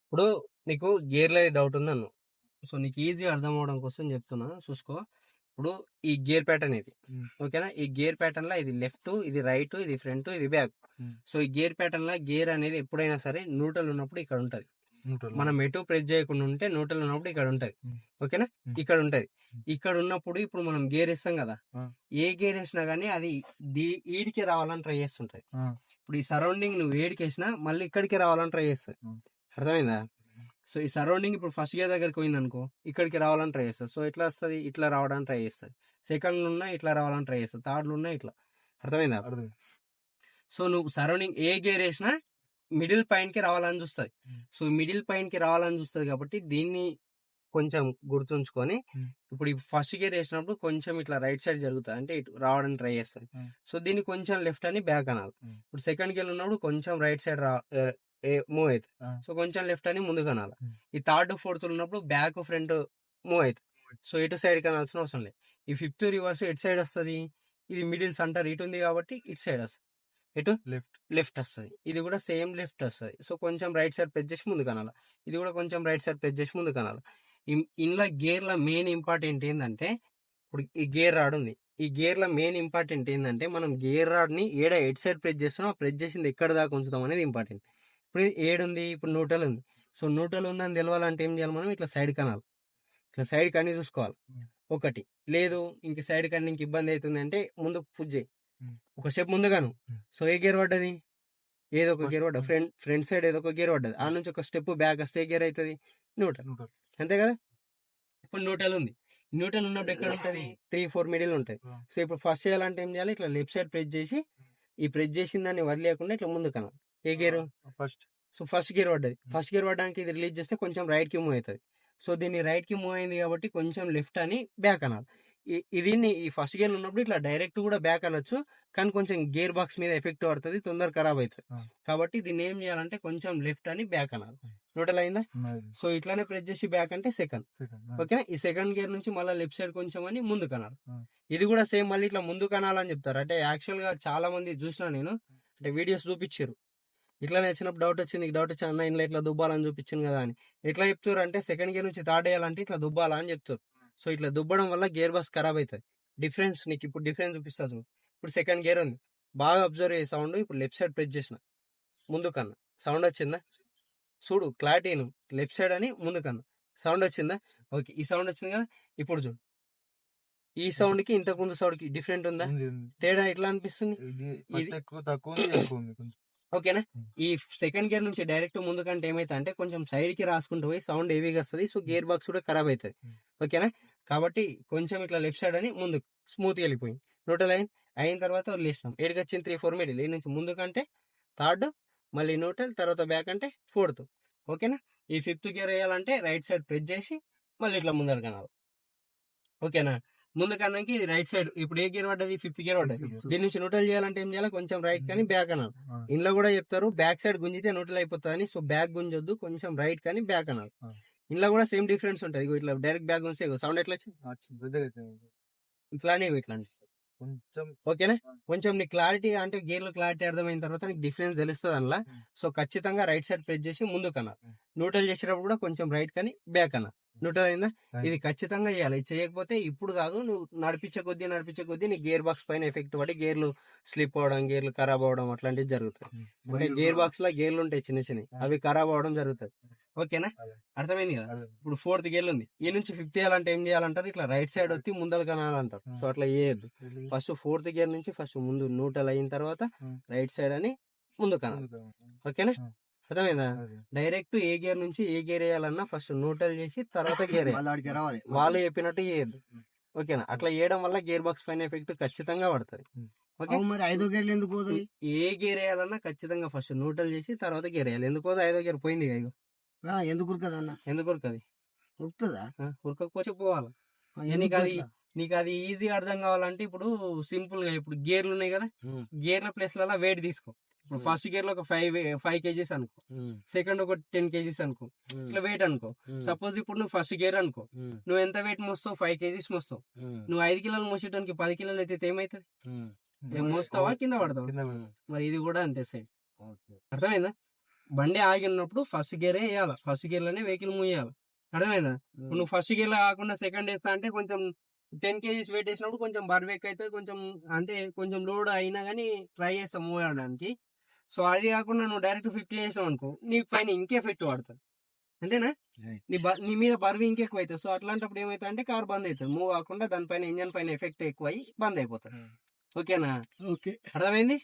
ఇప్పుడు నీకు గేర్‌లో డౌట్ ఉందన్నావు. సో, నీకు ఈజీగా అర్థం అవ్వడం కోసం చెప్తున్నా చూసుకో. ఇప్పుడు ఈ గేర్ ప్యాటర్న్ ఇది. ఓకేనా? ఈ గేర్ ప్యాటర్న్‌లో ఇది లెఫ్ట్, ఇది రైట్, ఇది ఫ్రంట్, ఇది బ్యాక్. సో, ఈ గేర్ ప్యాటర్న్‌లో గేర్ అనేది ఎప్పుడైనా సరే న్యూట్రల్ ఉన్నప్పుడు ఇక్కడ ఉంటది. మనం ఎటు ప్రెస్ చేయకుండా ఉంటే న్యూట్రల్ ఉన్నప్పుడు ఇక్కడ ఉంటది. ఓకేనా? ఇక్కడ ఉంటది. ఇక్కడ ఉన్నప్పుడు ఇప్పుడు మనం గేర్ వేస్తాం కదా! ఏ గేర్ వేసినా గానీ అది ఈడికే రావాలని ట్రై చేస్తుంటది. ఇప్పుడు ఈ సరౌండింగ్ నువ్వు ఏడికేసినా మళ్ళీ ఇక్కడికే రావాలని ట్రై చేస్తుంది. అర్థమైందా? సో ఈ సరౌండింగ్ ఇప్పుడు ఫస్ట్ గేర్ దగ్గరికి పోయింది అనుకో, ఇక్కడికి రావాలని ట్రై చేస్తుంది. సో ఎట్లా వస్తుంది? ఇట్లా రావడానికి ట్రై చేస్తుంది. సెకండ్లు ఉన్నా ఇట్లా రావాలని ట్రై చేస్తుంది. థర్డ్లు ఉన్నా ఇట్లా. అర్థమైందా? సో నువ్వు సరౌండింగ్ ఏ గేర్ వేసినా మిడిల్ పాయింట్కి రావాలని చూస్తుంది. సో మిడిల్ పాయింట్కి రావాలని చూస్తుంది కాబట్టి దీన్ని కొంచెం గుర్తుంచుకొని ఇప్పుడు ఈ ఫస్ట్ గేర్ వేసినప్పుడు కొంచెం ఇట్లా రైట్ సైడ్ జరుగుతుంది, అంటే ఇటు రావడానికి ట్రై చేస్తుంది. సో దీన్ని కొంచెం లెఫ్ట్ అని బ్యాక్ అనాలి. ఇప్పుడు సెకండ్ గేర్ ఉన్నప్పుడు కొంచెం రైట్ సైడ్ మూవ్ అవుతుంది. సో కొంచెం లెఫ్ట్ అని ముందుకు అనాలి. ఈ థర్డ్ ఫోర్త్ ఉన్నప్పుడు బ్యాక్ ఫ్రంట్ మూవ్ అవుతుంది. సో ఇటు సైడ్ కనాల్సిన అవసరం లేదు. ఈ ఫిఫ్త్ రివర్స్ ఎటు సైడ్ వస్తుంది? ఇది మిడిల్ సెంటర్ ఇటు ఉంది కాబట్టి ఇటు సైడ్ వస్తుంది. ఎటు లెఫ్ట్ వస్తుంది. ఇది కూడా సేమ్ లెఫ్ట్ వస్తుంది. సో కొంచెం రైట్ సైడ్ ప్రెస్ చేసి ముందుకు అనాలి. ఇది కూడా కొంచెం రైట్ సైడ్ ప్రెస్ చేసి ముందుకు అనాలి. ఇందులో గేర్ల మెయిన్ ఇంపార్టెంట్ ఏంటంటే, ఇప్పుడు ఈ గేర్ రాడ్ ఉంది. ఈ గేర్ల మెయిన్ ఇంపార్టెంట్ ఏంటంటే మనం గేర్ రాడ్ ని ఏడ ఎడ్ సైడ్ ప్రెస్ చేస్తున్నాం, ప్రెస్ చేసింది ఎక్కడ దాకా ఉంచుతాం అనేది ఇంపార్టెంట్. ఇప్పుడు ఏడుంది, ఇప్పుడు న్యూట్రల్ ఉంది. సో న్యూట్రల్ ఉందని తెలవాలంటే ఏం చేయాలి? మనం ఇట్లా సైడ్ కనాలి. ఇట్లా సైడ్ కని చూసుకోవాలి. ఒకటి లేదు ఇంక సైడ్ కన్నా ఇంక ఇబ్బంది అవుతుంది అంటే ముందు పుష్ చేయి, ఒక స్టెప్ ముందుగాను. సో ఏ గేర్ పడ్డది? ఏదో ఒక గేర్ పడ్డది. ఫ్రంట్ సైడ్ ఏదో ఒక గేర్ పడ్డది. ఆ నుంచి ఒక స్టెప్ బ్యాక్ వస్తే ఏ గేర్ అవుతుంది? న్యూట్రల్. అంతే కదా? ఇప్పుడు న్యూట్రల్ ఉంది. న్యూట్రల్ ఉన్నప్పుడు ఎక్కడ ఉంటుంది? 3-4 మిడిల్ ఉంటుంది. సో ఇప్పుడు ఫస్ట్ చేయాలంటే ఏం చేయాలి? ఇట్లా లెఫ్ట్ సైడ్ ప్రెస్ చేసి ఈ ప్రెస్ చేసిన దాన్ని వదిలేయకుండా ఇట్లా ముందు కనాలి. ఏ గేరు? సో ఫస్ట్ గేర్ పడ్డది. ఫస్ట్ గేర్ పడడానికి ఇది రిలీజ్ చేస్తే కొంచెం రైట్ కి మూవ్ అవుతుంది. సో దీన్ని రైట్ కి మూవ్ అయింది కాబట్టి కొంచెం లెఫ్ట్ అని బ్యాక్ అనాలి. దీన్ని ఈ ఫస్ట్ గేర్ ఉన్నప్పుడు ఇట్లా డైరెక్ట్ కూడా బ్యాక్ అనొచ్చు, కానీ కొంచెం గేర్ బాక్స్ మీద ఎఫెక్ట్ పడుతుంది, తొందర ఖరాబ్ అవుతుంది. కాబట్టి దీన్ని ఏం చేయాలంటే కొంచెం లెఫ్ట్ అని బ్యాక్ అనాలి. న్యూట్రల్ అయిందా? సో ఇట్లానే ప్రెస్ చేసి బ్యాక్ అంటే సెకండ్. ఓకేనా? ఈ సెకండ్ గేర్ నుంచి మళ్ళీ లెఫ్ట్ సైడ్ కొంచెం అని ముందు కనాలి. ఇది కూడా సేమ్ మళ్ళీ ఇట్లా ముందు కనాలని చెప్తారు. అంటే యాక్చువల్ గా చాలా మంది చూసినా నేను, అంటే వీడియోస్ చూపించారు. ఇట్లా వచ్చినప్పుడు డౌట్ వచ్చింది, డౌట్ వచ్చి అన్న ఇంట్లో ఇట్లా దుబ్బాలని చూపించింది కదా అని. ఎట్లా చెప్తారు అంటే సెకండ్ గేర్ నుంచి థర్డ్ వేయాలంటే ఇట్లా దుబ్బాలా అని చెప్తారు. సో ఇట్లా దుబ్బడం వల్ల గేర్ బాక్స్ ఖరాబ్ అవుతుంది. డిఫరెన్స్ నీకు ఇప్పుడు డిఫరెన్స్ చూపిస్తుంది. ఇప్పుడు సెకండ్ గేర్ ఉంది, బాగా అబ్జర్వ్ చేసే సౌండ్. ఇప్పుడు లెఫ్ట్ సైడ్ ప్రెస్ చేసిన ముందు కన్నా సౌండ్ వచ్చిందా? చూడు క్లారిటీ, లెఫ్ట్ సైడ్ అని ముందు కన్నా సౌండ్ వచ్చిందా? ఓకే, ఈ సౌండ్ వచ్చింది కదా. ఇప్పుడు చూడు ఈ సౌండ్ కి ఇంతకు ముందు సౌండ్ కి డిఫరెంట్ ఉందా? తేడా ఎట్లా అనిపిస్తుంది? ఓకేనా? ఈ సెకండ్ గేర్ నుంచి డైరెక్ట్ ముందు కంటే ఏమైతే అంటే కొంచెం సైడ్ కి రాసుకుంటూ పోయి సౌండ్ హెవీగా వస్తుంది. సో గేర్ బాక్స్ కూడా ఖరాబ్ అవుతుంది. ఓకేనా? కాబట్టి కొంచెం ఇట్లా లెఫ్ట్ సైడ్ అని ముందు స్మూత్ వెళ్ళిపోయింది. న్యూట్రల్ అయిన తర్వాత వదిలేసినాం. ఏడుకి వచ్చింది 3-4 మిడిల్. ఈ నుంచి ముందు కంటే థర్డ్, మళ్ళీ న్యూట్రల్, తర్వాత బ్యాక్ అంటే ఫోర్త్. ఓకేనా? ఈ ఫిఫ్త్ గేర్ వేయాలంటే రైట్ సైడ్ ప్రెస్ చేసి మళ్ళీ ఇట్లా ముందర కనాలి. ఓకేనా? ముందు కన్నాకి రైట్ సైడ్. ఇప్పుడు ఏ గేర్ పడ్డది? ఫిఫ్త్ గేర్ పడ్డది. దీని నుంచి న్యూట్రల్ చేయాలంటే ఏం చేయాలి? కొంచెం రైట్ కానీ బ్యాక్ అనాలి. ఇంట్లో కూడా చెప్తారు బ్యాక్ సైడ్ గుంజితే న్యూట్రల్ అయిపోతుంది. సో బ్యాక్ గుంజొద్దు, కొంచెం రైట్ కానీ బ్యాక్ అనాలి. ఇంట్లో కూడా సేమ్ డిఫరెన్స్ ఉంటుంది. ఇట్లా డైరెక్ట్ బ్యాక్ గుంజితే సౌండ్ ఎట్లా వచ్చింది? ఇట్లానే ఇట్లా ఓకేనా? కొంచెం నీ క్లారిటీ అంటే గేర్ లో క్లారిటీ అర్థమైన తర్వాత నీకు డిఫరెన్స్ తెలుస్తుంది అందులో. సో ఖచ్చితంగా రైట్ సైడ్ ప్రెస్ చేసి ముందు కన్నా, న్యూట్రల్ చేసేటప్పుడు కూడా కొంచెం రైట్ కానీ బ్యాక్ అన్నా. న్యూట్రల్ అయిందా? ఇది ఖచ్చితంగా చేయాలి. ఇది చేయకపోతే ఇప్పుడు కాదు, నువ్వు నడిపించే కొద్దీ నీ గేర్ బాక్స్ పైన ఎఫెక్ట్ పడి గేర్లు స్లిప్ అవడం, గేర్లు ఖరాబ్ అవడం అట్లాంటివి జరుగుతాయి. అంటే గేర్ బాక్స్ లో గేర్లు ఉంటాయి చిన్న చిన్నవి, అవి ఖరాబ్ అవడం జరుగుతుంది. ఓకేనా? అర్థమైంది కదా? ఇప్పుడు ఫోర్త్ గేర్ ఉంది. ఈ నుంచి ఫిఫ్త్ చేయాలంటే ఏం చేయాలంటారు? ఇట్లా రైట్ సైడ్ వచ్చి ముందర కనాలంటారు. సో అట్లా చేయొద్దు. ఫస్ట్ ఫోర్త్ గేర్ నుంచి ఫస్ట్ ముందు న్యూట్రల్ అయిన తర్వాత రైట్ సైడ్ అని ముందు కనాలి. ఓకేనా? అర్థమైందా? డైరెక్ట్ ఏ గేర్ నుంచి ఏ గేర్ వేయాలన్నా ఫస్ట్ న్యూట్రల్ చేసి తర్వాత గేర్ వేయాలి. వాళ్ళు చెప్పినట్టు చేయొద్దు. ఓకేనా? అట్లా చేయడం వల్ల గేర్ బాక్స్ పైన ఎఫెక్ట్ ఖచ్చితంగా పడుతుంది. మరి 5వ గేర్లు ఎందుకు పోతుంది? ఏ గేర్ వేయాలన్నా ఖచ్చితంగా ఫస్ట్ న్యూట్రల్ చేసి తర్వాత గేర్ వేయాలి. ఎందుకు 5వ గేర్ పోయింది ఇక. ఎందుకు ఉరకదన్న? ఎందుకు ఉరకది? ఉరుకుతుందా? ఉరకపోతే పోవాలి. నీకు అది ఈజీ అర్థం కావాలంటే ఇప్పుడు సింపుల్ గా ఇప్పుడు గేర్లు ఉన్నాయి కదా, గేర్ల ప్లేస్ లలో వెయిట్ తీసుకో. ఇప్పుడు ఫస్ట్ గేర్ లో ఒక 5 kgs అనుకో, సెకండ్ ఒక 10 kgs అనుకో, ఇట్లా వెయిట్ అనుకో. సపోజ్ ఇప్పుడు నువ్వు ఫస్ట్ గేర్ అనుకో, నువ్వు ఎంత వెయిట్ మోస్తావు? 5 kgs మోస్తావు. నువ్వు 5 కిలోలు మోసేటానికి 10 కిలోలు అయితే ఏమైతుంది? మోస్తావా కింద పడతావా? మరి ఇది కూడా అంతే సేమ్. అర్థమైందా? బండి ఆగి ఉన్నప్పుడు ఫస్ట్ గేరే వేయాలి, ఫస్ట్ గేర్ లోనే వెహికల్ మూవ్ చేయాలి. అర్థమైందా? ఇప్పుడు నువ్వు ఫస్ట్ గేర్ లో కాకుండా సెకండ్ వేస్తా అంటే కొంచెం 10 kgs వెయిట్ వేసినప్పుడు కొంచెం బరువు ఎక్కువ అయితే కొంచెం అంటే కొంచెం లోడ్ అయినా కానీ ట్రై చేస్తాం మూవ్ అవడానికి. సో అది కాకుండా నువ్వు డైరెక్ట్ 50 చేసావు అనుకో, నీ పైన ఇంకే ఎఫెక్ట్ పడుతుంది. అంతేనా? నీ మీద బరువు ఇంకెక్కువ అవుతుంది. సో అట్లాంటప్పుడు ఏమైతుంది అంటే కార్ బంద్ అవుతుంది, మూవ్ కాకుండా దానిపైన ఇంజన్ పైన ఎఫెక్ట్ ఎక్కువ అయ్యి బంద్ అయిపోతుంది. ఓకేనా? ఓకే. అర్థమైంది?